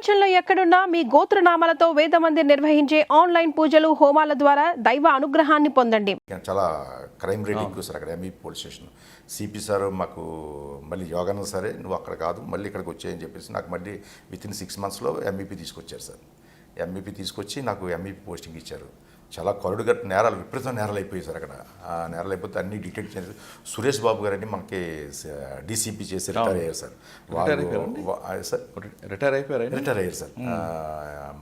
ప్రపంచంలో ఎక్కడున్నా మీ గోత్రనామాలతో వేదమందిర్ నిర్వహించే ఆన్లైన్ పూజలు హోమాల ద్వారా దైవ అనుగ్రహాన్ని పొందండి. చాలా క్రైమ్ రేట్ ఎక్కువ సార్ అక్కడ MEP police station. CP sir మాకు మళ్ళీ యోగానంద సరే నువ్వు అక్కడ కాదు మళ్ళీ ఇక్కడికి వచ్చాయని చెప్పేసి నాకు మళ్ళీ వితిన్ 6 monthsలో ఎంఈపీ తీసుకొచ్చారు సార్. ఎంఈపీ తీసుకొచ్చి నాకు ఎంఈపీ పోస్టింగ్ ఇచ్చారు. చాలా కరుడుగట్టు నేరాలు విపరీతం నేరాలు అయిపోయాయి సార్ అక్కడ. ఆ నేరాలు అయిపోతే అన్ని డిటెక్ట్ చేసి సురేష్ బాబు గారని మనకి డీసీపీ చేసి రిటైర్ అయ్యారు సార్. సార్ రిటైర్ అయ్యారు సార్.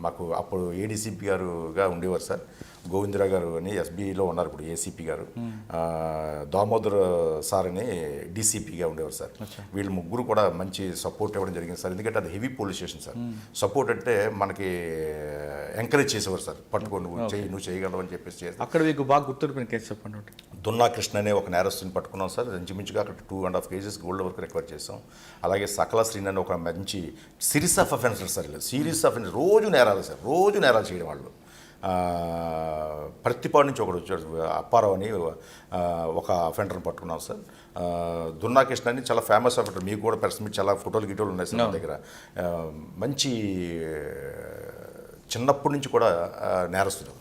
మాకు అప్పుడు ఏడీసీపీ గారుగా ఉండేవారు సార్. గోవిందరావు గారు అని ఎస్బీఐలో ఉన్నారు, ఇప్పుడు ఏసీపీ గారు. దామోదర్ సార్ అని డీసీపీగా ఉండేవారు సార్. వీళ్ళు ముగ్గురు కూడా మంచి సపోర్ట్ ఇవ్వడం జరిగింది సార్. ఎందుకంటే అది heavy police station sir. Support అంటే మనకి ఎంకరేజ్ చేసేవారు సార్. పట్టుకో నువ్వు చేయగలవు అని చెప్పేసి చేసి. అక్కడ మీకు బాగా గుర్తుండిపోయిన కేసు చెప్పండి. దున్నా కృష్ణ అనే ఒక నేరస్తుని పట్టుకున్నాం సార్. ఇంచుమించుగా అక్కడ 2.5 kgs గోల్డ్ వరకు రికవర్ చేసాం. అలాగే సకల శ్రీని అని ఒక మంచి series of offences sir. Series of offence రోజు నేరాలు సార్, రోజు నేరాలు చేయడం వాళ్ళు. ప్రతిపాడు నుంచి ఒకడు వచ్చాడు, అప్పారావు అని ఒక అఫెండర్ని పట్టుకున్నాం సార్. దున్నా కృష్ణ అని చాలా ఫేమస్ అఫెండర్, మీకు కూడా ప్రెస్ మీట్ చాలా ఫోటోలు గిటోలు ఉన్నాయి సార్ నా దగ్గర. మంచి చిన్నప్పటి నుంచి కూడా నేరస్తుడు.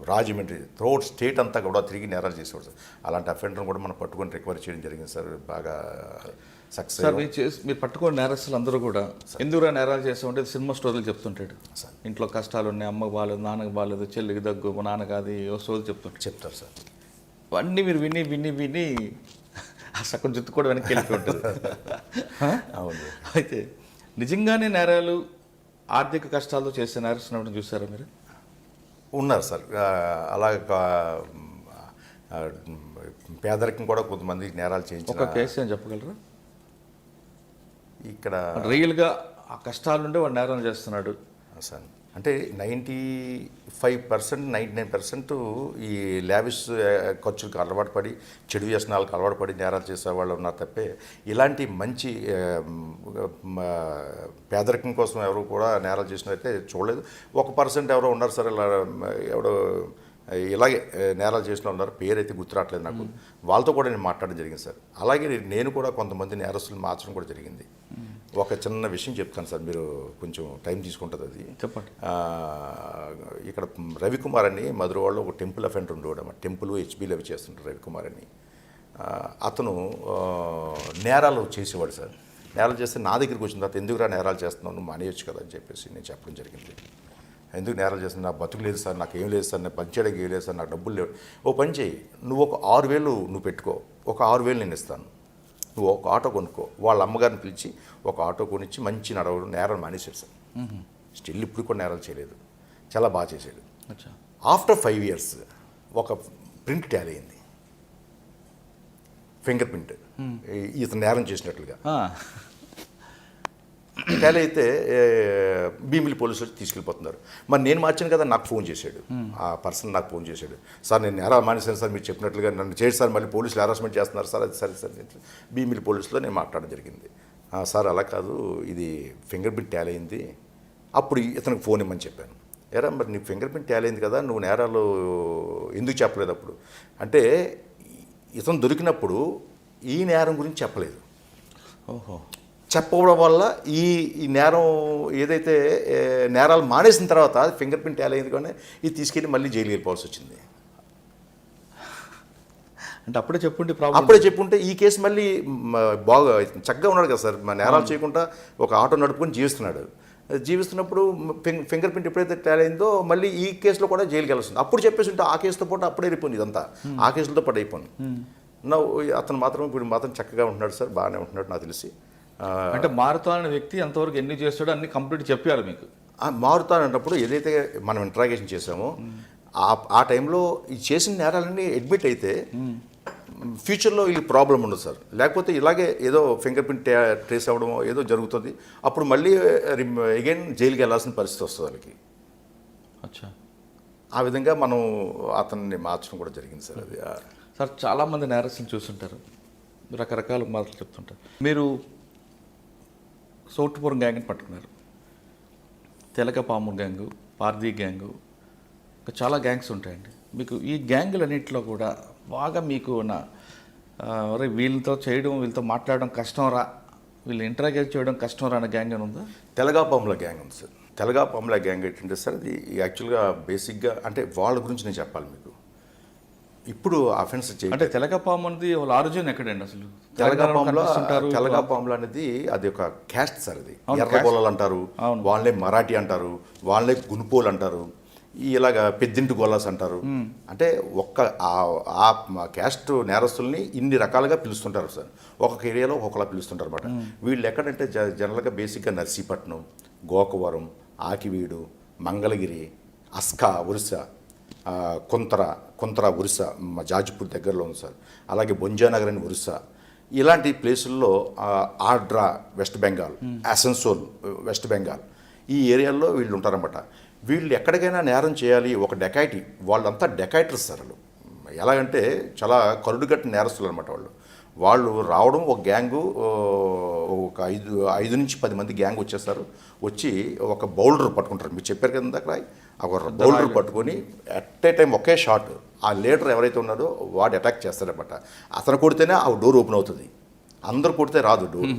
రాజమండ్రి త్రూఅవుట్ స్టేట్ అంతా కూడా తిరిగి నేరాలు చేసేవాడు సార్. అలాంటి అఫెండర్ని కూడా మనం పట్టుకొని రికవర్ చేయడం జరిగింది సార్. బాగా సక్సెస్. సార్ మీరు పట్టుకున్న నేరస్తులు అందరూ కూడా ఎందుకు నేరాలు చేస్తామంటే సినిమా స్టోరీలు చెప్తుంటాడు. ఇంట్లో కష్టాలు ఉన్నాయి, అమ్మకు బాగాలేదు, నాన్నకు బాగాలేదు, చెల్లికి దగ్గు, మా నాన్న కాదు, ఓ స్టోరీ చెప్తారు సార్. అవన్నీ మీరు విని విని విని ఆ సగం జుత్తు కూడా వెనక్కి వెళ్ళిపోయి ఉంటుంది. అవును. అయితే నిజంగానే నేరాలు ఆర్థిక కష్టాలతో చేసే నేరస్తున్నప్పుడు చూసారా మీరు? ఉన్నారు సార్. అలాగే పేదరికం కూడా కొంతమంది నేరాలు చేయించారు. ఒక కేసు అని చెప్పగలరా? ఇక్కడ రియల్గా ఆ కష్టాలుండే వాడు నేరం చేస్తున్నాడు సార్. అంటే 95%, 99% ఈ లావిష్ ఖర్చులకు అలవాటు పడి, చెడు వ్యసనాలకు అలవాటు పడి నేరాలు చేసేవాళ్ళు ఉన్నారు తప్పే ఇలాంటి మంచి పేదరికం కోసం ఎవరు కూడా నేరాలు చేసినైతే చూడలేదు. 1% ఎవరో ఉన్నారు సార్, ఇలా ఎవడో ఇలాగే నేరాలు చేసిన ఉన్నారు, పేరైతే గుర్తురావట్లేదు నాకు. వాళ్ళతో కూడా నేను మాట్లాడడం జరిగింది సార్. అలాగే నేను కూడా కొంతమంది నేరస్తులు మార్చడం కూడా జరిగింది. ఒక చిన్న విషయం చెప్తాను సార్, మీరు కొంచెం టైం తీసుకుంటుంది అది. చెప్పండి. ఇక్కడ రవికుమార్ అని మధురవాడలో ఒక టెంపుల్ అఫెండర్ ఉండేవాడు అన్నమాట. టెంపుల్ హెచ్బీలు అవి చేస్తుంటారు రవికుమార్ అని. అతను నేరాలు చేసేవాడు సార్. నేరాలు చేస్తే నా దగ్గరికి వచ్చిన తర్వాత ఎందుకురా నేరాలు చేస్తున్నావు, నువ్వు మానేయొచ్చు కదా అని చెప్పేసి నేను చెప్పడం జరిగింది. ఎందుకు నేరాలు చేస్తున్నా, నాకు బతుకు లేదు సార్, నాకు ఏం లేదు సార్, నేను పంచేయడానికి ఏం లేదు సార్, నాకు డబ్బులు లేవు. ఓ పని చేయి, నువ్వు ఒక 6,000 నువ్వు పెట్టుకో, ఒక 6,000 నేను ఇస్తాను, నువ్వు ఒక ఆటో కొనుక్కో. వాళ్ళ అమ్మగారిని పిలిచి ఒక ఆటో కొనిచ్చి మంచి నడవడం నేరాలు మానేశాడు సార్. స్టిల్ ఇప్పుడు కూడా నేరాలు చేయలేదు, చాలా బాగా చేశాడు. ఆఫ్టర్ 5 years ఒక ప్రింట్ ట్యాలీ అయింది, ఫింగర్ ప్రింట్, ఇతను నేరం చేసినట్లుగా ట్యాలీ అయితే భీమిలి పోలీసులు వచ్చి తీసుకెళ్ళిపోతున్నారు. మరి నేను మార్చాను కదా, నాకు ఫోన్ చేశాడు ఆ పర్సన్, నాకు ఫోన్ చేశాడు. సార్ నేను నేరాలు మానేశాను సార్, మీరు చెప్పినట్లుగా నన్ను చేసి సార్, మళ్ళీ పోలీసులు హెరాస్మెంట్ చేస్తున్నారు సార్. అది సరే సార్, భీమిలి పోలీసులో నేను మాట్లాడడం జరిగింది. సార్ అలా కాదు, ఇది ఫింగర్ ప్రింట్ ట్యాలీ అయింది. అప్పుడు ఇతనికి ఫోన్ ఇమ్మని చెప్పాను. ఎరా మరి నీ ఫింగర్ ప్రింట్ ట్యాలీ అయింది కదా, నువ్వు నేరాలు ఎందుకు చెప్పలేదు అప్పుడు అంటే, ఇతను దొరికినప్పుడు ఈ నేరం గురించి చెప్పలేదు. ఓహో. చెప్పడం వల్ల ఈ నేరం ఏదైతే నేరాలు మానేసిన తర్వాత ఫింగర్ ప్రింట్ ట్యాలీ అయింది కానీ ఇది తీసుకెళ్ళి మళ్ళీ జైలు వెళ్ళిపోవాల్సి వచ్చింది. అంటే అప్పుడే చెప్పుంటే ఈ కేసు మళ్ళీ బాగా చక్కగా ఉన్నాడు కదా సార్. నేరాలు చేయకుండా ఒక ఆటో నడుపుకొని జీవిస్తున్నప్పుడు ఫింగర్ ప్రింట్ ఎప్పుడైతే ట్యాలీ అయిందో మళ్ళీ ఈ కేసులో కూడా జైలుకి వెళ్ళాల్సింది. అప్పుడు చెప్పేసి ఉంటే ఆ కేసుతో పాటు అప్పుడే అయిపోయింది, ఇదంతా ఆ కేసులతో పాటు అయిపోయింది. అతను మాత్రం ఇప్పుడు మాత్రం చక్కగా ఉంటున్నాడు సార్, బాగానే ఉంటున్నాడు నాకు తెలిసి. అంటే మారుతానన్న వ్యక్తి ఎంతవరకు ఎన్ని చేస్తాడో అన్ని కంప్లీట్ చెప్పారు మీకు. మారుతానన్నప్పుడు ఏదైతే మనం ఇంట్రాగేషన్ చేసామో ఆ టైంలో ఈ చేసిన నేరాలన్నీ అడ్మిట్ అయితే ఫ్యూచర్లో వీళ్ళకి ప్రాబ్లం ఉండదు సార్. లేకపోతే ఇలాగే ఏదో ఫింగర్ ప్రింట్ ట్రేస్ అవ్వడమో ఏదో జరుగుతుంది, అప్పుడు మళ్ళీ అగైన్ జైలుకి వెళ్ళాల్సిన పరిస్థితి వస్తుంది వాళ్ళకి. అచ్చా. ఆ విధంగా మనం అతన్ని మార్చడం కూడా జరిగింది సార్. అది సార్ చాలామంది నేరస్తులు చూస్తుంటారు, రకరకాల మాటలు చెప్తుంటారు. మీరు సౌటుపురం గ్యాంగ్ని పట్టుకున్నారు, తెలకపాము గ్యాంగు, పార్దీ గ్యాంగు, ఇంకా చాలా గ్యాంగ్స్ ఉంటాయండి. మీకు ఈ గ్యాంగులన్నింటిలో కూడా బాగా మీకు వీళ్ళతో చేయడం, వీళ్ళతో మాట్లాడడం కష్టం రా, వీళ్ళు ఇంటరాగేట్ చేయడం కష్టం రాని గ్యాంగ్ అని ఉందా? తెలగాపాముల గ్యాంగ్ ఉంది సార్. తెలగాపాముల గ్యాంగ్ ఏంటంటే సార్, అది యాక్చువల్గా బేసిక్గా అంటే వాళ్ళ గురించి నేను చెప్పాలి మీకు. ఇప్పుడు అఫెన్స్ అంటే తెలగపాము అనేది వాళ్ళ ఆరిజిన్ ఎక్కడండి అసలు? తెలగాపాములు అనేది అది ఒక క్యాస్ట్ సార్. అది ఎర్రగొల్లలు అంటారు, వాళ్ళే మరాఠీ అంటారు, వాళ్ళే గునుపోలు అంటారు, ఇలాగా పెద్దింటి గొల్లాస్ అంటారు. అంటే ఒక్క ఆ క్యాస్ట్ నేరస్తుల్ని ఇన్ని రకాలుగా పిలుస్తుంటారు సార్. ఒక్కొక్క ఏరియాలో ఒక్కొక్కలా పిలుస్తుంటారు అనమాట. వీళ్ళు ఎక్కడంటే జనరల్గా బేసిక్గా నర్సీపట్నం, గోకవరం, ఆకివీడు, మంగళగిరి, అస్కా, ఒరిస్సా, కొంతర ఒరిస్సా, జాజ్పూర్ దగ్గరలో ఉంది సార్. అలాగే బొంజానగర్ అని ఒరిస్సా, ఇలాంటి ప్లేసుల్లో ఆడ్రా వెస్ట్ బెంగాల్, అసన్సోల్ వెస్ట్ బెంగాల్, ఈ ఏరియాల్లో వీళ్ళు ఉంటారన్నమాట. వీళ్ళు ఎక్కడికైనా నేరం చేయాలి, ఒక డెకాయిటీ, వాళ్ళంతా డెకాయిటర్స్ సార్. వాళ్ళు ఎలాగంటే చాలా కరుడుగట్టిన నేరస్తులు అనమాట. వాళ్ళు రావడం ఒక గ్యాంగు, ఒక 5 నుంచి 10 మంది గ్యాంగ్ వచ్చేస్తారు. వచ్చి ఒక బౌల్డర్ పట్టుకుంటారు. మీరు చెప్పారు కదా అక్కడ, ఒక బౌల్డర్ పట్టుకొని at a time okay shot ఆ లీడర్ ఎవరైతే ఉన్నాడో వాడు అటాక్ చేస్తాడనమాట. అతను కొడితేనే ఆ డోర్ ఓపెన్ అవుతుంది, అందరు కొడితే రాదు డోర్.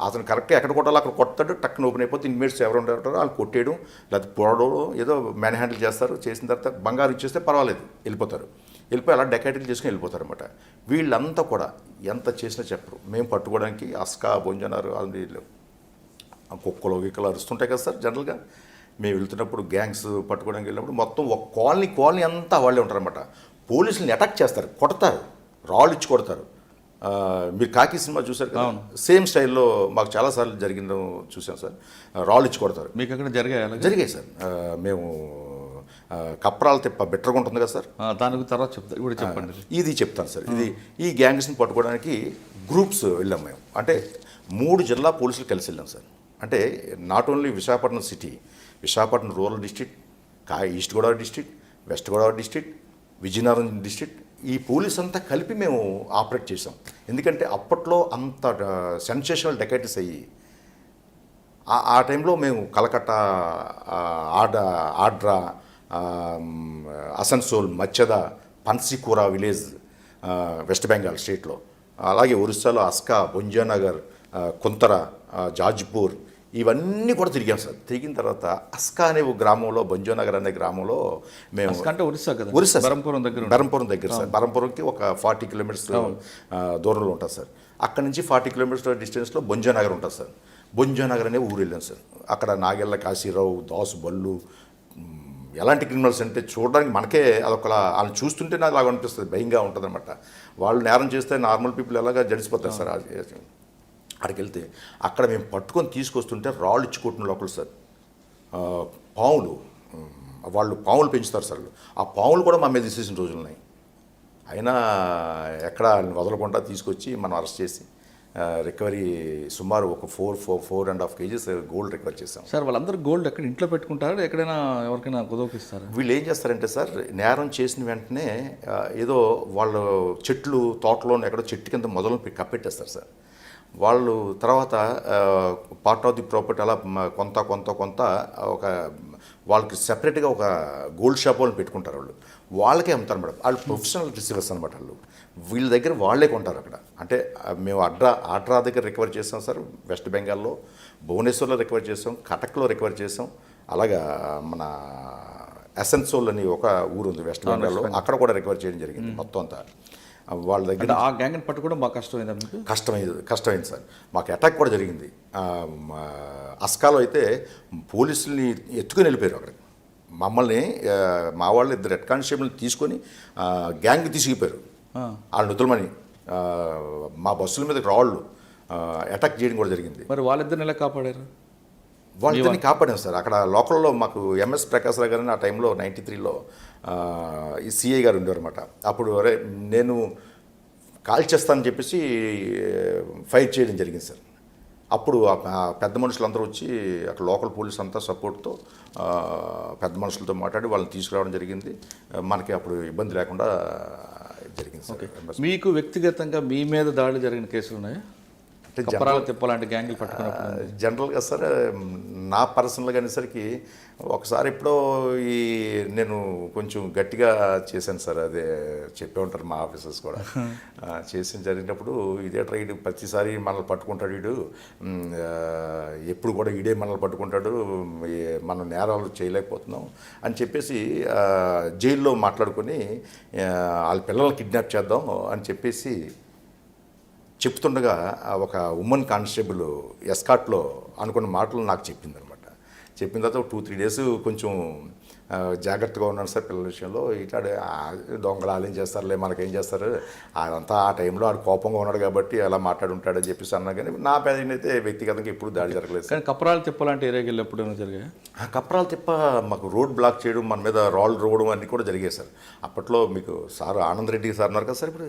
అతను కరెక్ట్గా ఎక్కడ కొట్టాలో అక్కడ కొడతాడు, టక్కున ఓపెన్ అయిపోతే ఇన్మేట్స్ ఎవరు ఉంటారో వాళ్ళు కొట్టేయడం, లేకపోతే పొడవడం, ఏదో మ్యాన్ హ్యాండిల్ చేస్తారు. చేసిన తర్వాత బంగారు ఇచ్చేస్తే పర్వాలేదు, వెళ్ళిపోతారు. వెళ్ళిపోయి అలా డెకాయిటీలు చేసుకుని వెళ్ళిపోతారు అనమాట. వీళ్ళంతా కూడా ఎంత చేసినా చెప్పరు. మేము పట్టుకోవడానికి అస్కా, బొంజనారు, వీళ్ళు కుక్కలు గిక్కలు అరుస్తుంటాయి కదా సార్. జనరల్గా మేము వెళ్తున్నప్పుడు గ్యాంగ్స్ పట్టుకోవడానికి వెళ్ళినప్పుడు మొత్తం ఒక కాలనీ అంతా వాళ్ళే ఉంటారన్నమాట. పోలీసులను అటాక్ చేస్తారు, కొడతారు, రాళ్ళు ఇచ్చి కొడతారు. మీరు కాకి సినిమా చూసారు కదా, సేమ్ స్టైల్లో మాకు చాలాసార్లు జరిగిందో చూసాం సార్. రాళ్ళు ఇచ్చి కొడతారు. మీకు అక్కడ జరిగాయి సార్. మేము కప్రాల తిప్ప బెటర్గా ఉంటుంది కదా సార్, దానికి తర్వాత ఇప్పుడు చెప్పండి. ఇది చెప్తాను సార్. ఈ గ్యాంగ్స్ని పట్టుకోవడానికి గ్రూప్స్ వెళ్ళాం మేము. అంటే 3 జిల్లా పోలీసులు కలిసి వెళ్ళాం సార్. అంటే not only Visakhapatnam city, Visakhapatnam rural district, east Godavari district, west Godavari district, Vizianagaram district, ఈ పోలీస్ అంతా కలిపి మేము ఆపరేట్ చేసాం. ఎందుకంటే అప్పట్లో అంత సెన్సేషనల్ డెకైటీస్ అయ్యి ఆ టైంలో మేము కలకట్ట, ఆడ్రా, అసన్సోల్, మచ్చద, పన్సికూర విలేజ్ వెస్ట్ బెంగాల్ స్టేట్లో, అలాగే ఒరిస్సాలో అస్కా, బొంజానగర్, కొంతర, జాజ్పూర్, ఇవన్నీ కూడా తిరిగాం సార్. తిరిగిన తర్వాత అస్కా అనే ఒక గ్రామంలో, బొంజానగర్ అనే గ్రామంలో మేము, అంటే ఒరిస్సా కదా, ఒరిస్సా బరంపురం దగ్గర సార్. బరంపురంకి ఒక 40 కిలోమీటర్స్ దూరంలో ఉంటుంది సార్. అక్కడ నుంచి 40 కిలోమీటర్స్ డిస్టెన్స్లో బొంజానగర్ ఉంటుంది సార్. బొంజానగర్ అనే ఊరు వెళ్ళాం సార్. అక్కడ నాగెళ్ళ కాశీరావు, దాసు బల్లు, ఎలాంటి క్రిమినల్స్ అంటే చూడడానికి మనకే అదొకలా, వాళ్ళని చూస్తుంటే నాకు అలాగ అనిపిస్తుంది, భయంగా ఉంటుంది అనమాట. వాళ్ళు నేరం చేస్తే నార్మల్ పీపుల్ ఎలాగా జడిసిపోతారు సార్. అక్కడికి వెళ్తే అక్కడ మేము పట్టుకొని తీసుకొస్తుంటే రాళ్ళు ఇచ్చి కొట్టిన లోపల సార్ పాములు, వాళ్ళు పాములు పెంచుతారు సార్. ఆ పాములు కూడా మా మీద తీసేసిన రోజులు ఉన్నాయి. అయినా ఎక్కడ వదలకుండా తీసుకొచ్చి మనం అరెస్ట్ చేసి రికవరీ సుమారు ఒక 4.5 kgs గోల్డ్ రికవర్ చేసాం సార్. వాళ్ళందరూ గోల్డ్ ఎక్కడ ఇంట్లో పెట్టుకుంటారా, ఎక్కడైనా ఎవరికైనా కుదవకిస్తారా? వీళ్ళు ఏం చేస్తారంటే సార్, నేరం చేసిన వెంటనే ఏదో వాళ్ళు చెట్లు తోటలో ఎక్కడో చెట్టు కింద మొదలు కప్పెట్టేస్తారు సార్. వాళ్ళు తర్వాత పార్ట్ ఆఫ్ ది ప్రాపర్టీ అలా కొంత ఒక వాళ్ళకి సెపరేట్గా ఒక గోల్డ్ షాప్ వాళ్ళని పెట్టుకుంటారు. వాళ్ళకే అమ్ముతారు మేడం. వాళ్ళు ప్రొఫెషనల్ రిసీవర్స్ అనమాట. వీళ్ళ దగ్గర వాళ్ళే కొంటారు అక్కడ. అంటే మేము ఆడ్రా దగ్గర రికవర్ చేసాం సార్, వెస్ట్ బెంగాల్లో, భువనేశ్వర్లో రికవర్ చేసాం, కటక్లో రికవర్ చేసాం. అలాగా మన అసన్సోల్ అని ఒక ఊరు ఉంది వెస్ట్ బెంగాల్లో, అక్కడ కూడా రికవర్ చేయడం జరిగింది. మొత్తం అంతా వాళ్ళ దగ్గర. ఆ గ్యాంగ్ని పట్టుకోవడం బాగా కష్టమైందా మీకు? కష్టమైంది సార్. మాకు అటాక్ కూడా జరిగింది. అస్కాలో అయితే పోలీసుల్ని ఎత్తుకుని వెళ్ళిపోయారు అక్కడికి. మమ్మల్ని మా వాళ్ళు 2 హెడ్ కానిస్టేబుల్ని తీసుకొని గ్యాంగ్ తీసుకుపోయారు. వాళ్ళు నుద్దులమని మా బస్సుల మీద రాళ్ళు అటాక్ చేయడం కూడా జరిగింది. మరి వాళ్ళిద్దరిని ఎలా కాపాడారు? వాళ్ళిద్దరిని కాపాడాం సార్. అక్కడ లోకల్లో మాకు ఎంఎస్ ప్రకాశ్రావు గారిని ఆ టైంలో 93లో ఈ సిఐ గారు ఉండేవారన్నమాట. అప్పుడు నేను కాల్ చేస్తానని చెప్పేసి ఫైట్ చేయడం జరిగింది సార్. అప్పుడు పెద్ద మనుషులందరూ వచ్చి అక్కడ లోకల్ పోలీస్ అంతా సపోర్ట్తో పెద్ద మనుషులతో మాట్లాడి వాళ్ళని తీసుకురావడం జరిగింది. మనకి అప్పుడు ఇబ్బంది లేకుండా జరిగింది సార్. మీకు వ్యక్తిగతంగా మీ మీద దాడి జరిగిన కేసులు ఉన్నాయా? అంటే కప్పరాలు తిప్పాలంటే గ్యాంగులు పట్టుకున్నప్పుడు జనరల్గా సార్ నా పర్సనల్గా అనేసరికి ఒకసారి ఎప్పుడో నేను కొంచెం గట్టిగా చేశాను సార్, అదే చెప్పే ఉంటారు మా ఆఫీసర్స్ కూడా. చేసి జరిగినప్పుడు ఇదే ట్రైడ్ ప్రతిసారి మనల్ని పట్టుకుంటాడు వీడు, ఎప్పుడు కూడా ఈడే మనల్ని పట్టుకుంటాడు, మనం నేరాలు చేయలేకపోతున్నాం అని చెప్పేసి జైల్లో మాట్లాడుకొని వాళ్ళ పిల్లల్ని కిడ్నాప్ చేద్దాం అని చెప్పేసి చెప్తుండగా ఒక ఉమెన్ కానిస్టేబుల్ ఎస్కాట్లో అనుకున్న మాటలు నాకు చెప్పిందనమాట. చెప్పిన తర్వాత 2-3 డేస్ కొంచెం జాగ్రత్తగా ఉన్నాను సార్ పిల్లల విషయంలో. ఇట్లాడే దొంగలు ఆలేం చేస్తారులే, మనకేం చేస్తారు, అదంతా ఆ టైంలో ఆడు కోపంగా ఉన్నాడు కాబట్టి అలా మాట్లాడుంటాడని చెప్పేసి అన్నా. కానీ నా పైన అయితే వ్యక్తిగతంగా ఎప్పుడు దాడి జరగలేదు సార్. కానీ కప్పరాలు తిప్పాలంటే ఏరియాకి వెళ్ళినప్పుడు ఏమైనా జరిగాయి? కప్పరాలు తిప్ప మాకు రోడ్ బ్లాక్ చేయడం, మన మీద రాళ్ళు రోవడం అన్నీ కూడా జరిగాయి సార్. అప్పట్లో మీకు సార్ ఆనంద్ రెడ్డి సార్ ఉన్నారు కదా సార్, ఇప్పుడు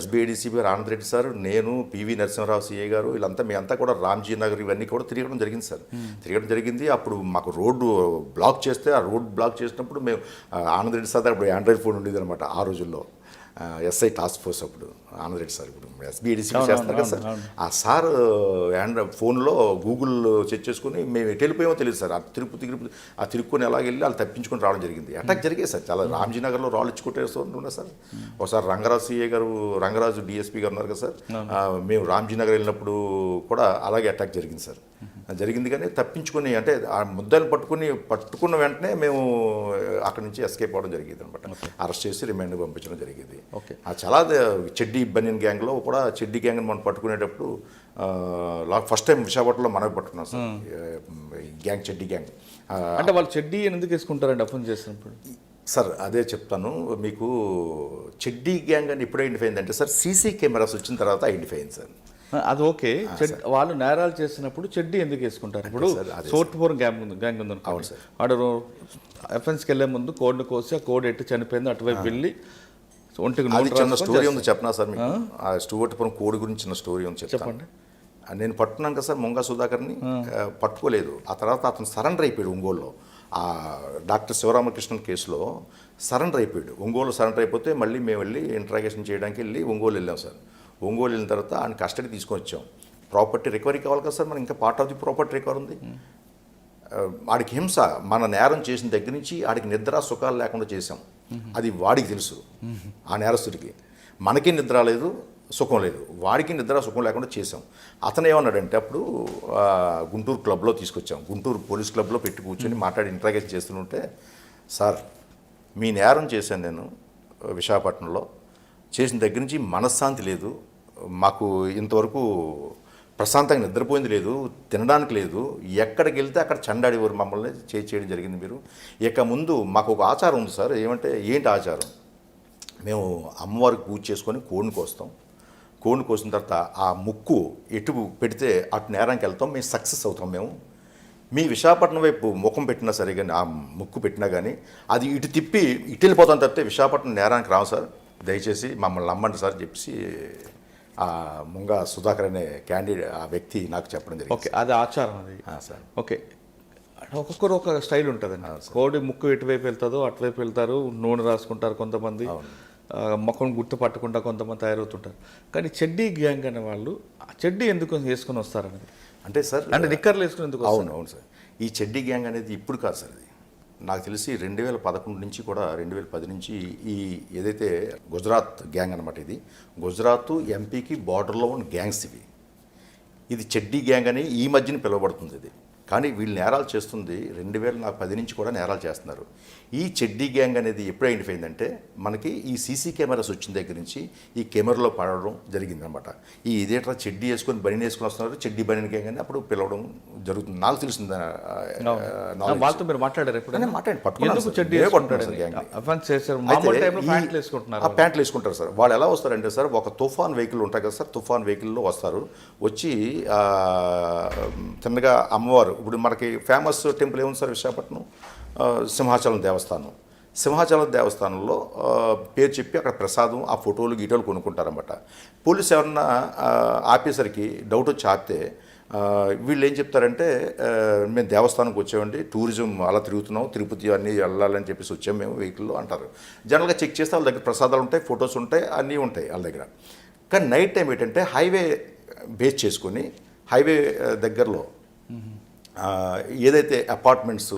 ఎస్బీఐడిసిపి గారు ఆనంద్ రెడ్డి సార్, నేను పివి నరసింహరావు సిఏ గారు, వీళ్ళంతా మీ అంతా కూడా రామ్జీ నగర్ ఇవన్నీ కూడా తిరగడం జరిగింది సార్. తిరగడం జరిగింది. అప్పుడు మాకు రోడ్డు బ్లాక్ చేస్తే ఆ రోడ్ బ్లాక్ చేసినప్పుడు మేము ఆనంద్ రెడ్డి సార్ అప్పుడు ఆండ్రాయిడ్ ఫోన్ ఉండేది అనమాట ఆ రోజుల్లో. ఎస్ఐ టాస్క్ ఫోర్స్ అప్పుడు ఆనంద్ రెడ్డి సార్, ఇప్పుడు ఎస్బీఐడిసి చేస్తారు కదా సార్. ఆ సార్ ఆండ్రాయిడ్ ఫోన్లో గూగుల్ చెక్ చేసుకుని మేము ఎటు వెళ్ళిపోయామో తెలియదు సార్. ఆ తిరుక్కొని ఎలాగ వెళ్ళి వాళ్ళు తప్పించుకొని రావడం జరిగింది. అటాక్ జరిగాయి సార్ చాలా. రామ్జీ నగర్లో రాళ్ళు ఇచ్చుకుంటేస్తుండే సార్. ఒకసారి రంగరాజు సిఏ గారు, రంగరాజు డిఎస్పీ గారు ఉన్నారు కదా సార్, మేము రామ్జీ నగర్ వెళ్ళినప్పుడు కూడా అలాగే అటాక్ జరిగింది సార్. జరిగింది కానీ తప్పించుకొని, అంటే ఆ ముద్దాయిని పట్టుకున్న వెంటనే మేము అక్కడి నుంచి ఎస్కేప్ అవ్వడం జరిగింది అనమాట. అరెస్ట్ చేసి రిమాండ్ పంపించడం జరిగింది. చాలా చెడ్డీ బనియన్ గ్యాంగ్లో కూడా చెడ్డీ గ్యాంగ్ని మనం పట్టుకునేటప్పుడు ఫస్ట్ టైం విశాఖపట్నంలో మనమే పట్టుకున్నాం సార్. గ్యాంగ్ చెడ్డీ గ్యాంగ్ అంటే వాళ్ళు చెడ్డీ ఎందుకు వేసుకుంటారండి అఫెన్స్ చేసినప్పుడు? సార్ అదే చెప్తాను మీకు. చెడ్డీ గ్యాంగ్ అని ఎప్పుడు ఐడెంటిఫై అయిందంటే సార్, సీసీ కెమెరాస్ వచ్చిన తర్వాత ఐడెంటిఫై అయింది సార్. అది ఓకే. వాళ్ళు నేరాలు చేసినప్పుడు చెడ్డీ ఎందుకు వేసుకుంటారు? ఇప్పుడు సోట్పూర్ గ్యాంగ్ ఉంది అవును సార్. వాడు ఎఫెన్స్కి వెళ్ళే ముందు కోడ్ని కోసి ఆ కోడ్ ఎట్టి చనిపోయింది, అటువైపు వెళ్ళి ఒంటికి చిన్న స్టోరీ ఉంది చెప్పనా సార్ మీకు? ఆ స్టూవర్ట్పురం కోడి గురించి చిన్న స్టోరీ ఉంది చెప్పండి. నేను పట్టుకున్నాను కదా సార్ ముంగా సుధాకర్ని, పట్టుకోలేదు. ఆ తర్వాత అతను సరెండర్ అయిపోయాడు ఒంగోలులో. ఆ డాక్టర్ శివరామకృష్ణన్ కేసులో సరెండర్ అయిపోయాడు. ఒంగోలు సరెండర్ అయిపోతే మళ్ళీ మేము వెళ్ళి ఇంట్రాగేషన్ చేయడానికి వెళ్ళి ఒంగోలు వెళ్ళాం సార్. ఒంగోలు వెళ్ళిన తర్వాత ఆయన కస్టడీ తీసుకొని వచ్చాం. ప్రాపర్టీ రికవరీ కావాలి కదా సార్, మనం ఇంకా part of the property recovery ఉంది. ఆడికి హింస, మన నేరం చేసిన దగ్గర నుంచి ఆడికి నిద్ర సుఖాలు లేకుండా చేసాం. అది వాడికి తెలుసు, ఆ నేరస్తుడికి. మనకి నిద్ర లేదు, సుఖం లేదు, వాడికి నిద్ర సుఖం లేకుండా చేసాం. అతను ఏమన్నాడంటే అప్పుడు గుంటూరు క్లబ్లో తీసుకొచ్చాం, గుంటూరు పోలీస్ క్లబ్లో పెట్టి కూర్చొని మాట్లాడి ఇంట్రాగేషన్ చేస్తుంటే, సార్ మీ నేరం చేశాను నేను విశాఖపట్నంలో, చేసిన దగ్గర నుంచి మనశ్శాంతి లేదు, మాకు ఇంతవరకు ప్రశాంతంగా నిద్రపోయింది లేదు, తినడానికి లేదు, ఎక్కడికి వెళ్తే అక్కడ చండాడేవారు మమ్మల్ని చేయడం జరిగింది మీరు. ఇక ముందు మాకు ఒక ఆచారం ఉంది సార్. ఏమంటే ఏంటి ఆచారం? మేము అమ్మవారికి పూజ చేసుకొని కోడిని కోస్తాం. కోడిని కోసిన తర్వాత ఆ ముక్కు ఎటు పెడితే అటు నేరానికి వెళ్తాం, మేము సక్సెస్ అవుతాం. మేము మీ విశాఖపట్నం వైపు ముఖం పెట్టినా సరే కానీ, ఆ ముక్కు పెట్టినా కానీ అది ఇటు తిప్పి ఇటు వెళ్ళిపోతాం తప్పితే విశాఖపట్నం నేరానికి రావు సార్, దయచేసి మమ్మల్ని నమ్మండి సార్ చెప్పేసి ఆ ముంగా సుధాకర్ అనే క్యాండిడేట్ ఆ వ్యక్తి నాకు చెప్పడం జరిగింది. ఓకే, అది ఆచారం అది సార్. ఓకే, ఒక్కొక్కరు ఒక స్టైల్ ఉంటుందండి. కోడి ముక్కు ఎటువైపు వెళ్తుందో అటువైపు వెళ్తారు, నూనె రాసుకుంటారు కొంతమంది, ముఖం గుర్తు పట్టకుండా కొంతమంది తయారవుతుంటారు. కానీ చెడ్డీ గ్యాంగ్ అనే వాళ్ళు చెడ్డీ ఎందుకు వేసుకొని వస్తారనేది అంటే సార్, అంటే నిక్కర్లు వేసుకుని ఎందుకు? అవును సార్. ఈ చెడ్డీ గ్యాంగ్ అనేది ఇప్పుడు కాదు సార్, అది నాకు తెలిసి 2011 నుంచి కూడా 2010 నుంచి ఈ ఏదైతే గుజరాత్ గ్యాంగ్ అనమాట, ఇది గుజరాత్ ఎంపీకి బార్డర్లో ఉన్న గ్యాంగ్స్ ఇవి. ఇది చెడ్డీ గ్యాంగ్ అని ఈ మధ్యన పిలువబడుతుంది ఇది. కానీ వీళ్ళు నేరాలు చేస్తుంది 2010 నుంచి కూడా నేరాలు చేస్తున్నారు. ఈ చెడ్డీ గ్యాంగ్ అనేది ఎప్పుడు ఐడెంటిఫై అయిందంటే, మనకి ఈ సీసీ కెమెరాస్ వచ్చిన దగ్గర నుంచి ఈ కెమెరాలో పడడం జరిగిందనమాట. ఈ ఇదేట్రా చెడ్డీ వేసుకొని బనిని వేసుకొని వస్తున్నారు, చెడ్డీ బనిని గ్యాంగ్ అని అప్పుడు పిలవడం జరుగుతుంది. నాకు తెలిసింది. వాళ్ళతో మీరు మాట్లాడారు ఎప్పుడైనా? ప్యాంట్లు వేసుకుంటారు సార్. వాళ్ళు ఎలా వస్తారంటే సార్, ఒక తుఫాన్ వెహికల్ ఉంటాయి కదా సార్, తుఫాన్ వెహికల్లో వస్తారు. వచ్చి తిన్నగా అమ్మవారు, ఇప్పుడు మనకి ఫేమస్ టెంపుల్ ఏముంది సార్ విశాఖపట్నం, సింహాచలం దేవస్థానం. సింహాచలం దేవస్థానంలో పేరు చెప్పి అక్కడ ప్రసాదం, ఆ ఫోటోలు గీటోలు కొనుక్కుంటారన్నమాట. పోలీసు ఎవరన్నా ఆపేసరికి డౌట్ వచ్చి ఆపితే వీళ్ళు ఏం చెప్తారంటే, మేము దేవస్థానంకి వచ్చామండి, టూరిజం అలా తిరుగుతున్నాం, తిరుపతి అన్నీ వెళ్ళాలని చెప్పేసి వచ్చాము మేము వెహికల్లో అంటారు. జనరల్గా చెక్ చేస్తే వాళ్ళ దగ్గర ప్రసాదాలు ఉంటాయి, ఫొటోస్ ఉంటాయి, అన్నీ ఉంటాయి వాళ్ళ దగ్గర. కానీ నైట్ టైం ఏంటంటే హైవే బేస్ చేసుకొని హైవే దగ్గరలో ఏదైతే అపార్ట్మెంట్స్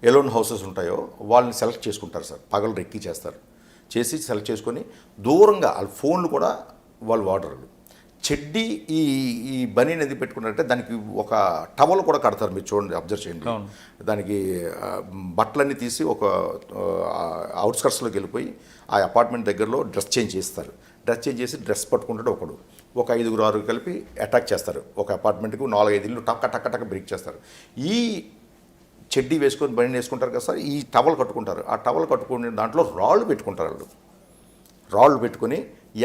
ఎలోన్ హౌసెస్ ఉంటాయో వాళ్ళని సెలెక్ట్ చేసుకుంటారు సార్. పగలు రెక్కి చేస్తారు, చేసి సెలెక్ట్ చేసుకొని దూరంగా వాళ్ళ ఫోన్లు కూడా వాళ్ళు వాడరు. చెడ్డీ ఈ బనీని ఎందుకు పెట్టుకున్నారంటే దానికి ఒక టవల్ కూడా కడతారు. మీరు చూడండి, అబ్జర్వ్ చేయండి. దానికి బట్టలన్నీ తీసి ఒక అవుట్స్కట్స్లోకి వెళ్ళిపోయి ఆ అపార్ట్మెంట్ దగ్గరలో డ్రెస్ చేంజ్ చేస్తారు. డ్రెస్ చేంజ్ చేసి డ్రెస్ పట్టుకుంటాడు ఒకడు, ఒక 5-6 కలిపి అటాక్ చేస్తారు. ఒక అపార్ట్మెంట్కు 4-5 ఇల్లు టక్క టక్క టక్క బ్రేక్ చేస్తారు. ఈ చెడ్డీ వేసుకొని బనీని వేసుకుంటారు కదా సార్, ఈ టవల్ కట్టుకుంటారు. ఆ టవల్ కట్టుకుని దాంట్లో రాళ్ళు పెట్టుకుంటారు. వాళ్ళు రాళ్ళు పెట్టుకొని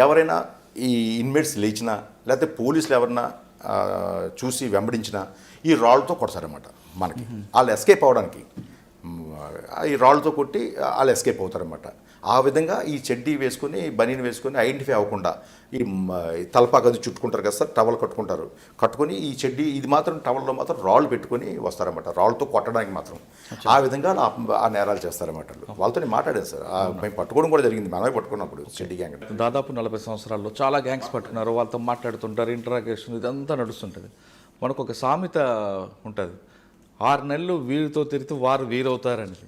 ఎవరైనా ఈ ఇన్మేట్స్ లేచినా లేకపోతే పోలీసులు ఎవరన్నా చూసి వెంబడించినా ఈ రాళ్ళతో కొడతారన్నమాట. మనకి వాళ్ళు ఎస్కేప్ అవ్వడానికి ఈ రాళ్ళతో కొట్టి వాళ్ళు ఎస్కేప్ అవుతారన్నమాట. ఆ విధంగా ఈ చెడ్డీ వేసుకొని బనీని వేసుకొని ఐడెంటిఫై అవ్వకుండా ఈ తలపాకు అది చుట్టుకుంటారు కదా సార్, టవల్ కట్టుకుంటారు. కట్టుకొని ఈ చెడ్డీ ఇది మాత్రం టవల్లో మాత్రం రాళ్ళు పెట్టుకొని వస్తారన్నమాట, రాళ్ళతో కొట్టడానికి మాత్రం. ఆ విధంగా ఆ నేరాలు చేస్తారన్నమాట. వాళ్ళతో నేను మాట్లాడాను సార్, మేము పట్టుకోవడం కూడా జరిగింది. మనమే పట్టుకున్నప్పుడు చెడ్డీ గ్యాంగ్ దాదాపు 40 సంవత్సరాల్లో చాలా గ్యాంగ్స్ పట్టుకున్నారు, వాళ్ళతో మాట్లాడుతుంటారు, ఇంటరాగేషన్ ఇదంతా నడుస్తుంటుంది. మనకు ఒక సామెత ఉంటుంది, 6 నెలలు వీరితో తిరిగితే వారు వీరవుతారని.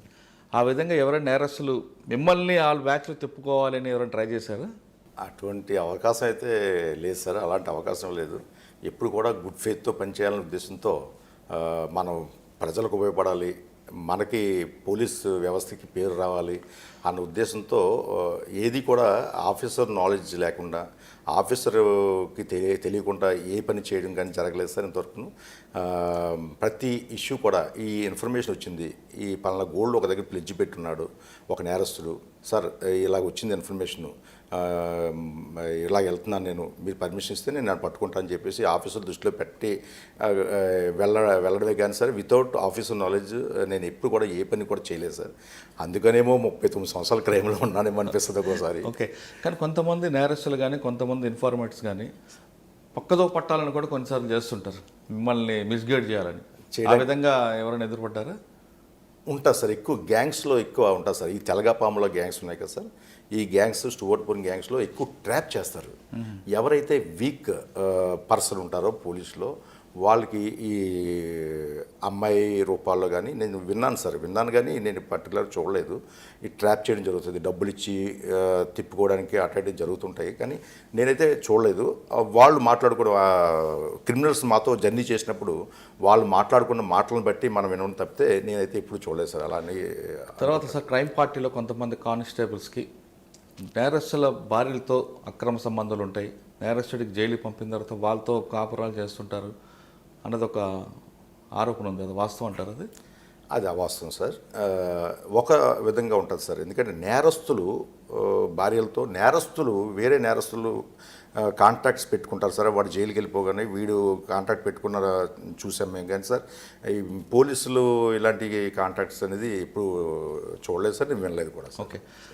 ఆ విధంగా ఎవరైనా నేరస్తులు మిమ్మల్ని వాళ్ళ బ్యాక్లో తిప్పుకోవాలని ఎవరైనా ట్రై చేశారా? అటువంటి అవకాశం అయితే లేదు సార్, అలాంటి అవకాశం లేదు. ఎప్పుడు కూడా గుడ్ ఫెయిత్తో పనిచేయాలనే ఉద్దేశంతో మనం ప్రజలకు ఉపయోగపడాలి, మనకి పోలీస్ వ్యవస్థకి పేరు రావాలి అన్న ఉద్దేశంతో ఏది కూడా ఆఫీసర్ నాలెడ్జ్ లేకుండా, ఆఫీసర్కి తెలియకుండా ఏ పని చేయడం కానీ జరగలేదు సార్ ఇంతవరకు. ప్రతి ఇష్యూ కూడా ఈ ఇన్ఫర్మేషన్ వచ్చింది, ఈ పలానా గోల్డ్ ఒక దగ్గర ప్లెడ్జ్ పెట్టున్నాడు ఒక నేరస్తుడు, సార్ ఇలాగ వచ్చింది ఇన్ఫర్మేషను, ఇలా వెళ్తున్నాను నేను, మీరు పర్మిషన్ ఇస్తే నేను పట్టుకుంటాను అని చెప్పేసి ఆఫీసర్ దృష్టిలో పెట్టి వెళ్ళడమే కానీ సార్ వితౌట్ ఆఫీసర్ నాలెడ్జ్ నేను ఎప్పుడు కూడా ఏ పని కూడా చేయలేదు సార్. అందుకనేమో 39 సంవత్సరాల క్రైమ్లో ఉన్నానేమో అనిపిస్తుంది ఒక్కోసారి. ఓకే, కానీ కొంతమంది నేరస్తులు కానీ కొంతమంది ఇన్ఫార్మేట్స్ కానీ పక్కదో పట్టాలని కూడా కొన్నిసార్లు చేస్తుంటారు, మిమ్మల్ని మిస్గైడ్ చేయాలని. ఆ విధంగా ఎవరైనా ఎదురుపడ్డారా? ఉంటుంది సార్, ఎక్కువ గ్యాంగ్స్లో ఎక్కువ ఉంటుంది సార్. ఈ తెలగపాములో గ్యాంగ్స్ ఉన్నాయి కదా సార్, ఈ గ్యాంగ్స్ స్టూవర్ట్పురం గ్యాంగ్స్లో ఎక్కువ ట్రాప్ చేస్తారు. ఎవరైతే వీక్ పర్సన్ ఉంటారో పోలీసులో వాళ్ళకి ఈ అమ్మాయి రూపాల్లో కానీ నేను విన్నాను కానీ నేను పర్టికులర్ చూడలేదు. ఈ ట్రాప్ చేయడం జరుగుతుంది, డబ్బులు ఇచ్చి తిప్పుకోవడానికి అట్లాంటివి జరుగుతుంటాయి, కానీ నేనైతే చూడలేదు. వాళ్ళు మాట్లాడుకోవడం క్రిమినల్స్ మాతో జర్నీ చేసినప్పుడు వాళ్ళు మాట్లాడుకున్న మాటలను బట్టి మనం వినడం తప్పితే నేనైతే ఎప్పుడు చూడలేదు సార్. అలానే తర్వాత సార్ క్రైమ్ పార్టీలో కొంతమంది కానిస్టేబుల్స్కి నేరస్తుల భార్యలతో అక్రమ సంబంధాలు ఉంటాయి, నేరస్తుడికి జైలు పంపిన తర్వాత వాళ్ళతో కాపురాలు చేస్తుంటారు అన్నది ఒక ఆరోపణ ఉంది, అది వాస్తవం అంటారు? అది అవాస్తవం సార్. ఒక విధంగా ఉంటుంది సార్, ఎందుకంటే నేరస్తులు భార్యలతో వేరే నేరస్తులు కాంట్రాక్ట్స్ పెట్టుకుంటారు సార్. వాడు జైలుకి వెళ్ళిపోగానే వీడు కాంట్రాక్ట్ పెట్టుకున్న చూసాం మేము, కానీ సార్ ఈ పోలీసులు ఇలాంటి కాంట్రాక్ట్స్ అనేది ఇప్పుడు చూడలేదు సార్, నేను వినలేదు కూడా. ఓకే,